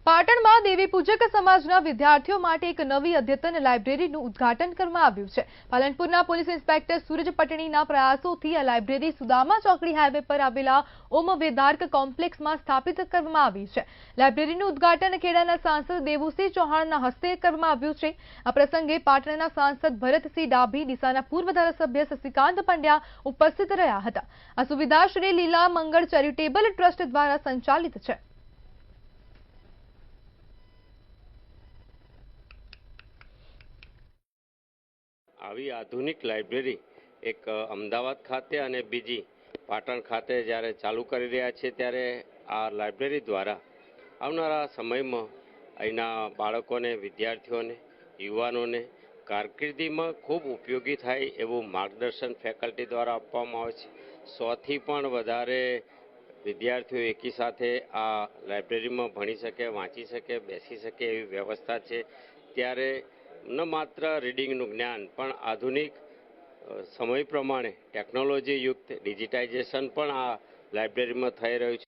પાટણમાં દેવી પૂજક સમાજના વિદ્યાર્થીઓ માટે એક નવી અદ્યતન લાઇબ્રેરીનું ઉદ્ઘાટન કરવામાં આવ્યું છે। પાલનપુરના પોલીસ ઇન્સ્પેક્ટર સૂરજ પટણીના પ્રયાસોથી આ લાઇબ્રેરી સુદામા ચોકડી હાઈવે પર આવેલા ઓમ વેદાર્ક કોમ્પ્લેક્સમાં સ્થાપિત કરવામાં આવી છે। લાઇબ્રેરીનું ઉદ્ઘાટન ખેડાના સાંસદ દેવુસિંહ ચૌહાણના હસ્તે કરવામાં આવ્યું છે। આ પ્રસંગે પાટણના સાંસદ ભરતસિંહ ડાભી, ડીસાના પૂર્વ ધારાસભ્ય શશિકાંત પંડ્યા ઉપસ્થિત રહ્યા હતા। આ સુવિધા શ્રી લીલા મંગળ ચેરિટેબલ ટ્રસ્ટ દ્વારા સંચાલિત છે। આવી આધુનિક લાઇબ્રેરી એક અમદાવાદ ખાતે અને બીજી પાટણ ખાતે જ્યારે ચાલુ કરી રહ્યા છે, ત્યારે આ લાઇબ્રેરી દ્વારા આવનારા સમયમાં અહીંના બાળકોને, વિદ્યાર્થીઓને, યુવાનોને કારકિર્દીમાં ખૂબ ઉપયોગી થાય એવું માર્ગદર્શન ફેકલ્ટી દ્વારા આપવામાં આવે છે। 100થી પણ વધારે વિદ્યાર્થીઓ એકી સાથે આ લાઇબ્રેરીમાં ભણી શકે, વાંચી શકે, બેસી શકે એવી વ્યવસ્થા છે। ત્યારે ન માત્ર રીડિંગનું જ્ઞાન પણ આધુનિક સમય પ્રમાણે ટેકનોલોજી યુક્ત ડિજિટાઇઝેશન પણ આ લાઇબ્રેરીમાં થઈ રહ્યું છે।